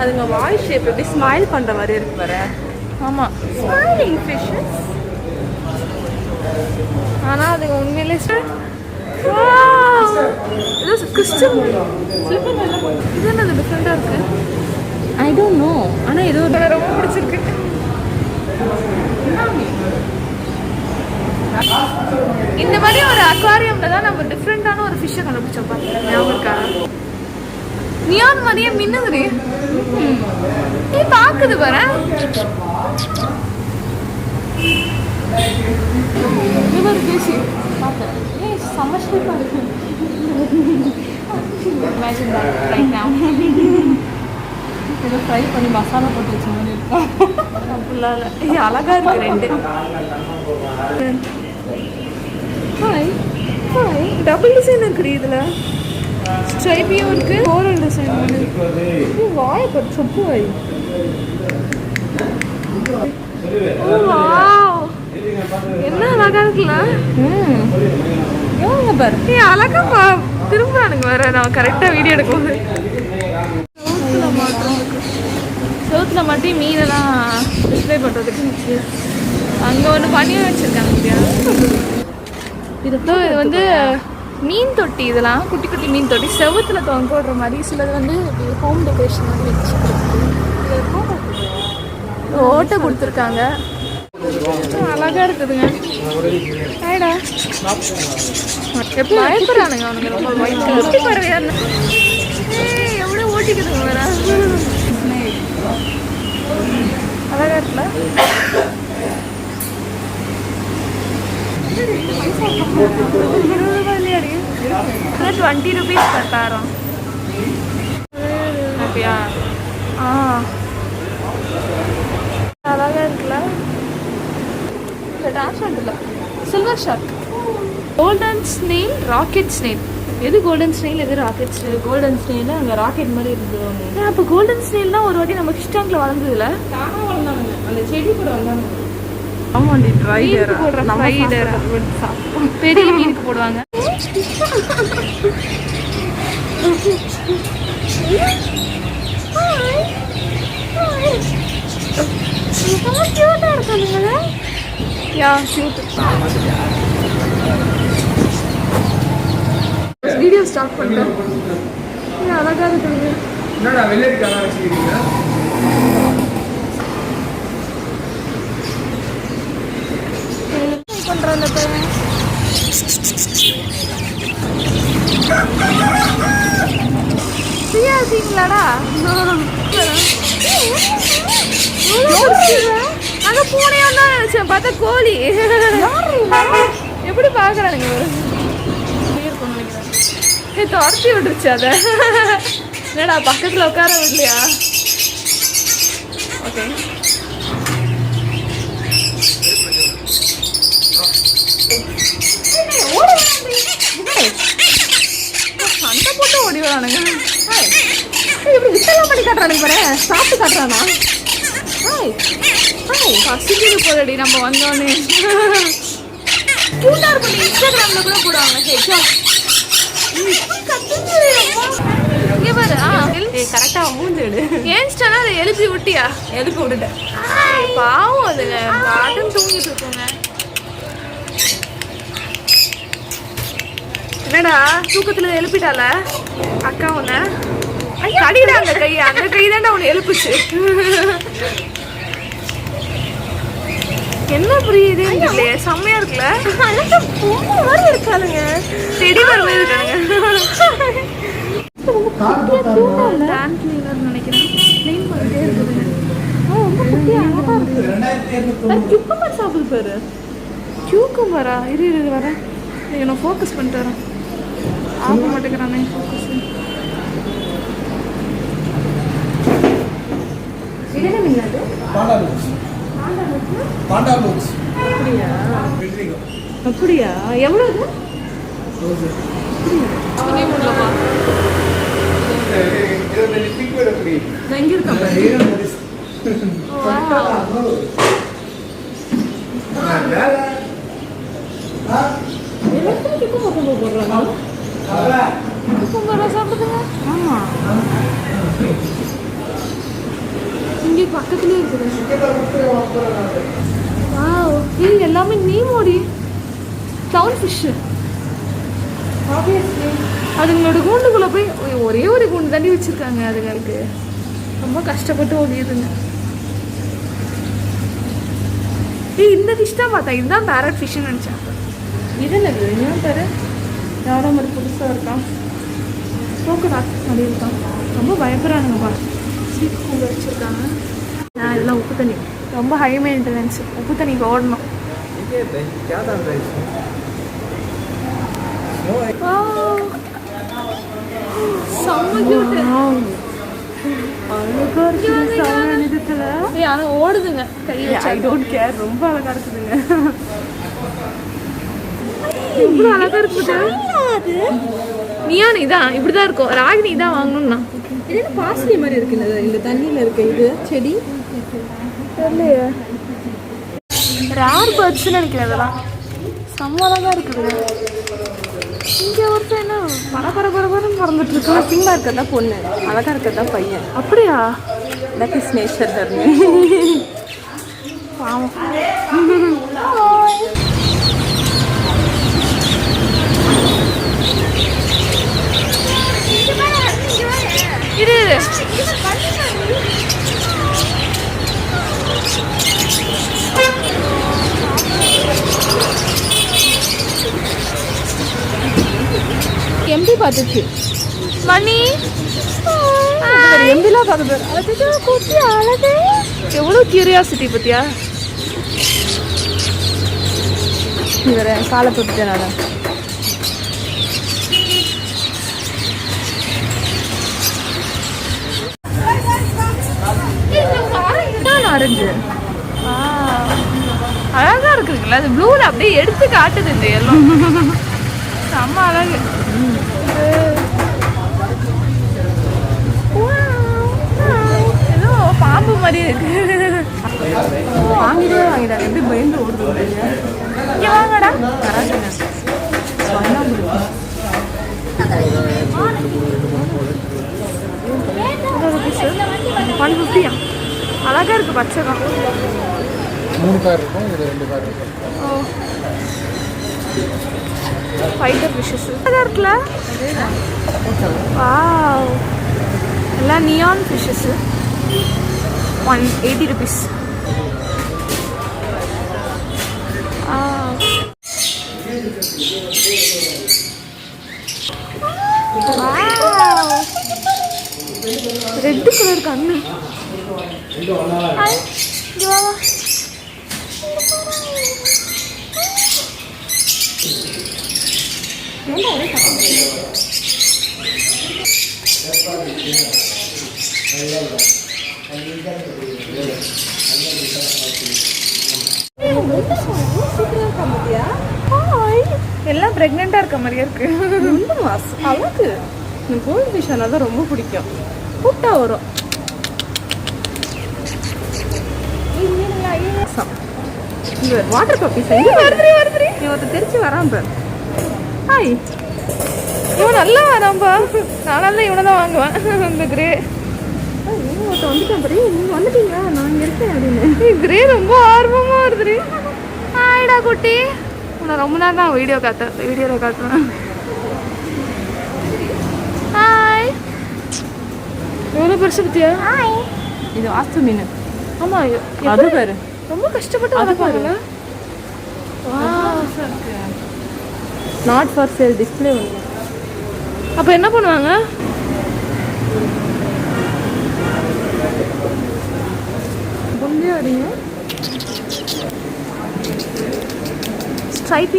அதுங்க வாய் ஷேப் எப்படி ஸ்மைல் பண்ணுற மாதிரி இருக்கு பாரு. ஆமாம், ஸ்மைலிங் ஃபிஷ்ஷஸ். ஆனால் அதுங்க உண்மையிலே இது கிறிஸ்டன் இது என்னது டிஃப்ரெண்டாக இருக்கு. I don't know. ஆனால் இது ஒரு ரொம்ப பிடிச்சிருக்கு. இந்த மாதிரி ஒரு அக்வாரியம்ல தான் நம்ம டிஃப்ரெண்டான ஒரு ஃபிஷ்ஷை கண்டுபிடிச்சோம். பார்த்து ஞாபகம் இருக்கா? நியான் மாதிரியே மின்னுது. நீ பாக்குது பாரு. இவர் பேசி பார்த்தேன். சமஷ்டமா இருக்கு. Imagine that right now. இதை ஃப்ரை பண்ணி மசாலா போட்டு வச்ச மாதிரி இருக்கும். அப்படிலாம் இல்லை. இது அழகா இருக்கு ரெண்டு. Hi hi. டபுள் டிசைன் இருக்குது இதில். ஸ்ட்ரைப்பியும் இருக்கு, கோரல் டிசைன் இருக்கு. வாயை பார்த்து சொப்பு வாய். என்ன அழகா இருக்குல்ல. பாரு அழகா திரும்புறானுங்க வேற. நான் கரெக்டா வீடியோ எடுக்கும்போது சோத்துல மட்டும் மீனெல்லாம் டிஸ்பிளே பண்றதுக்கு அங்க ஒன்று பண்ணியே வச்சிருக்காங்க. இது வந்து மீன் தொட்டி. இதெல்லாம் குட்டி குட்டி மீன் தொட்டி செவத்துல தொங்க போடுற மாதிரி. சிலது வந்து ஹோம் டெக்கரேஷன் மாதிரி வச்சு ஓட்டை கொடுத்துருக்காங்க. அழகா இருக்குதுங்க. ஆயிடா எப்படி பயப்படுறானுங்க அவனுங்க. ரொம்ப குட்டி பறவையா எவ்வளோ ஓட்டிக்குதுங்க வேற. அழகா இருக்குல்ல. 20 rupees கட்டாரம். அப்படியா? அழகா இருக்குல்ல. இல்லை silver shark. Golden snail, rocket snail. எது கோல்டன் ஸ்னெயில், எது ராக்கெட் ஸ்னெயில்? கோல்டன் ஸ்னெயில் அங்கே ராக்கெட் மாதிரி இருக்குது. அப்போ கோல்டன் ஸ்னெயில்னா ஒரு வாட்டி நம்ம ஃபிஷ் டேங்க்ல வளர்ந்ததுல தானாக வளர்ந்தாங்க. அந்த செடி கூட வந்தாங்க. ஆமாண்டி, ட்ரைடர் போடுற ஃப்ரைடர் பெரிய மீனுக்கு போடுவாங்க. கியூட்டா இருக்கானுங்களே. யா கியூட். வீடியோ ஸ்டார்ட் பண்ணிட்டேன். அழகா இருக்குங்க. என்னடா வெள்ளரி கலர் வச்சிருக்கீங்க? பண்றாங்க பையன். ஃப்ரீயா இருக்கீங்களாடா? அங்க பூனையும் தான் நினைச்சேன், பார்த்தா கோழி. எப்படி பாக்குறானுங்க துரத்தி விட்டுருச்சு. அத என்னடா பக்கத்துல உட்கார விடலையா? ஓகே சண்டை போட்டு ஓடி வரானுங்க. இப்படி விட்டெல்லாம் பண்ணி காட்டுறானுங்க பாரு. சாப்பிட்டு காட்டுறானா? பசிக்குது போலடி. நம்ம வந்தோடனே கூட்டா இருக்கும். இன்ஸ்டாகிராம்ல கூட போடுவாங்க. கரெக்டா மூஞ்சிடு ஏன்ஸ்டானா அதை எழுப்பி விட்டியா? எழுப்பி விட்டுட்டேன். பாவம் அதுங்க பாட்டும் தூங்கிட்டு இருக்குங்க. என்னடா தூக்கத்துல எழுப்பிட்டால அக்கா உன்ன கடிடா. அந்த கை, அந்த கை தான்டா உன்னை எழுப்புச்சு. என்ன புரியுது இல்லையே? செம்மையா இருக்குல்ல. மாதிரி இருக்காளுங்க. செடி மாதிரி இருக்கானுங்க. சாப்பிடு பாரு. கியூக்கம்பரா? இரு இரு வரேன். நான் ஃபோக்கஸ் பண்ணிட்டு வரேன். ஆக மாட்டேங்கிறானே ஃபோக்கஸ். அப்படியா? எவ்வளவு? சாப்பிடுங்க. ஆமா இங்கே பக்கத்துலேயே இருக்குது. இது எல்லாமே நீமோடி கிளவுன் ஃபிஷ்ஷு. அதுங்களோட கூண்டுக்குள்ளே போய் ஒரே ஒரு கூண்டு தண்ணி வச்சுருக்காங்க. அதுங்களுக்கு ரொம்ப கஷ்டப்பட்டு ஓடிடுதுங்க. இந்த ஃபிஷ் தான் பார்த்தா, இதுதான் பேரட் ஃபிஷ்ஷுன்னு நினச்சேன். இது என்னது இன்னும் பாரு, எவ்வளோ மாதிரி புதுசாக இருக்கான். கோகோனட் மாதிரி இருக்கான். ரொம்ப பயப்படுறானுங்கப்பா. ஸ்வீட் கூண்டு வச்சுருக்காங்க. நான் இதெல்லாம் உப்பு தண்ணி, ரொம்ப ஹை மெயின்டெனன்ஸ். உப்பு தண்ணிக்கு ஓடணும். ஆனா ஓடுதுங்க கை வச்சு. I don't care. ரொம்ப அழகா இருக்குதுங்க. எவ்வளோ அழகா இருக்குது. நீயானு இதான் இப்படிதான் இருக்கும். ராகினி தான் வாங்கணும்னா. இது என்ன பாஸ்லி மாதிரி இருக்குல்ல இந்த தண்ணியில இருக்க இது செடி தெரியலையே. ரேர் பேர்ட்ஸ்ன்னு நினைக்கிறேன். இதெல்லாம் செம்ம அழகா இருக்குது. இங்கே ஒருத்தர் என்ன பரபரன்னு பறந்துட்டு இருக்கு. சிங்கா இருக்கிறதா பொண்ணு, அழகா இருக்கிறதா பையன். அப்படியா? தட் இஸ் நேச்சர் தர்மி. பாவம். இரு எம்பி பார்த்துச்சு மணி. எம்பிலாம் பார்த்து அதுக்கு குட்டி அழகு. எவ்வளோ கியூரியாசிட்டி பத்தியா. இவர காலை தொட்டுட்டேனால. ஆரஞ்சு அழகா இருக்குங்களா. அது ப்ளூல அப்படியே எடுத்து காட்டுது. இந்த எல்லாம் செம்ம அழகு. ஏதோ பாம்பு மாதிரி இருக்கு. வாங்கிட்டாங்க. எப்படி பயந்து ஓடுது. இங்க வாங்கடா. $150. அழகா இருக்கு. பச்சை தான். 3 பேர் இருக்கும். இது 2 பேர் இருக்கும். ஓ ஃபைட்டர் ஃபிஷ்ஷஸ் அழகா இருக்குல்ல. வாவ். எல்லாம் நியான் ஃபிஷ்ஷஸ். $180. ரெட் கலர் கண்ணு. எல்லாம் பிரெக்னெண்டா இருக்க மாதிரியே இருக்கு. 2 மாசம் அழகு. எனக்கு கோல்டு ஃபிஷ் தான் ரொம்ப பிடிக்கும். கூட்டா வரும். வாட்டர் பப்பி வருது. இவன் தெரிச்சு வரான். ஹாய். இவன் நல்லா வரான்பா. நானெல்லாம் இவனை தான் வாங்குவேன். இந்த கிரே வந்துட்டேன். படி நீங்க வந்துட்டீங்க, நான் இங்க இருக்கேன் அப்படின்னு. கிரே ரொம்ப ஆர்வமா வருது. ஹாய்டா குட்டி. உன்னை ரொம்ப நேரம் தான் வீடியோவில் காட்டுறேன். ஹாய். எவ்வளோ பெருசு பத்தியா. இது ஆஸ்து மீன். ஆமா அது பேரு. ரொம்ப கஷ்டப்பட்டு வளர்ப்பாங்க. நாட் ஃபார் சேல் டிஸ்பிளே ஒன்று. அப்போ என்ன பண்ணுவாங்க?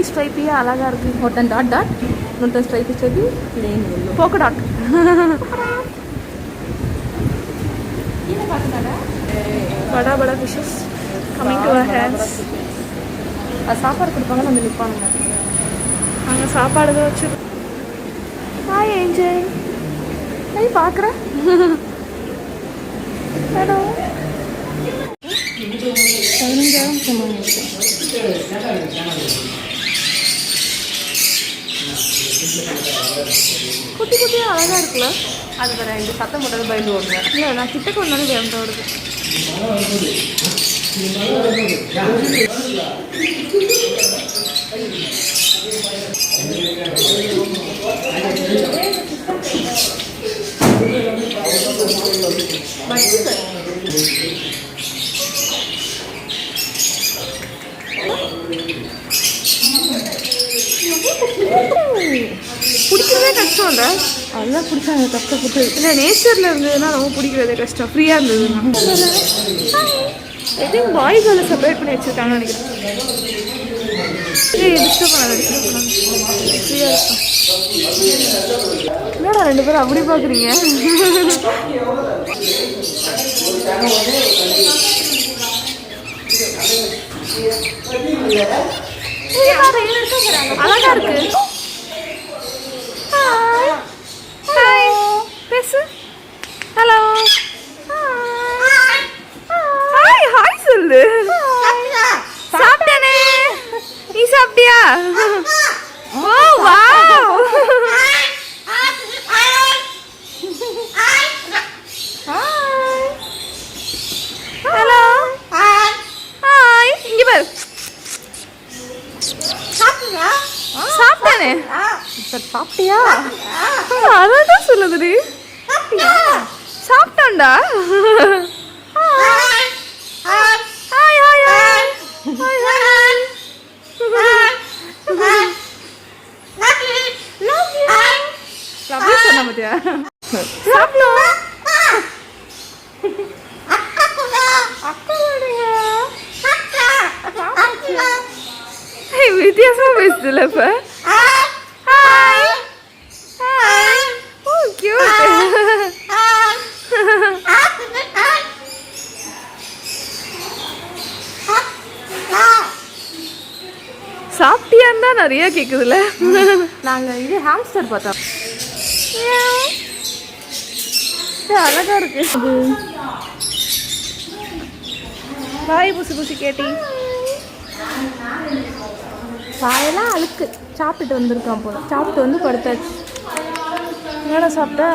ஸ்ட்ரைப்பியாக அழகாக இருக்குது. ஒருத்தன் டாட் இன்னொருத்தன் ஸ்ட்ரைப்பி பிளேன் போக்க டாட். படா fishes coming to our hands. அது சாப்பாடு கொடுப்பாங்க. நம்ம நிற்பானுங்க. அங்கே சாப்பாடு தான் வச்சு. Hi Angel. நீ பார்க்குறேன். ஹலோ. 15,000 சொன்னாங்க. குட்டி குட்டியாக அழகாக இருக்குல்ல. அது வேற இந்த சத்தம் போட்டது பயந்து ஓடுவேன். இல்லை நான் கிட்ட கொண்டாலும் வேண்டாம் வருது. பிடிக்கிறதே கஷ்டம் இல்லை. அதெல்லாம் பிடிச்சாங்க கஷ்டப்பட்டு. இல்லை நேச்சரில் இருந்ததுன்னா ரொம்ப பிடிக்கிறதே கஷ்டம். ஃப்ரீயாக இருந்ததுன்னா எதுவும் பாய் கேர்ளை செப்பரேட் பண்ணி வச்சுருக்காங்கன்னு நினைக்கிறேன். டிஸ்டர்ப் பண்ணாங்க ஃப்ரீயாக இருக்கும். என்னடா 2 பேரும் அப்படி பார்க்குறீங்க? அழகா இருக்கு. ஹாய் ஹாய் பேசு. ஹலோ ஹாய் ஹாய் சொல்லு. சாப்பிட்டானே. நீ சாப்பிட்டியா? Oh wow. Hello hi. இங்க பாரு. சாப்பிட்டானே. சாப்பிட்டியா? அதான் சொல்லுதுடி. சாப்பிட்டான்டா. Hi hi hi hi. Love you சொன்ன பாத்தியா? சாப்பிடும். வித்தியாசமா பேசுதுல இப்ப. Hi hi. Oh cute. சாப்பிட்டியான்னு தான் நிறைய கேக்குதுல. நாங்கள் இது ஹாம்ஸ்டர் பார்த்தோம். அழகா இருக்கு. பாய் புசி புசி கேட்டி. வாயெல்லாம் அழுக்கு. சாப்பிட்டுட்டு வந்திருக்கான் போல. சாப்பிட்டு வந்து படுத்தாச்சு. என்னடா சாப்பிட்டா?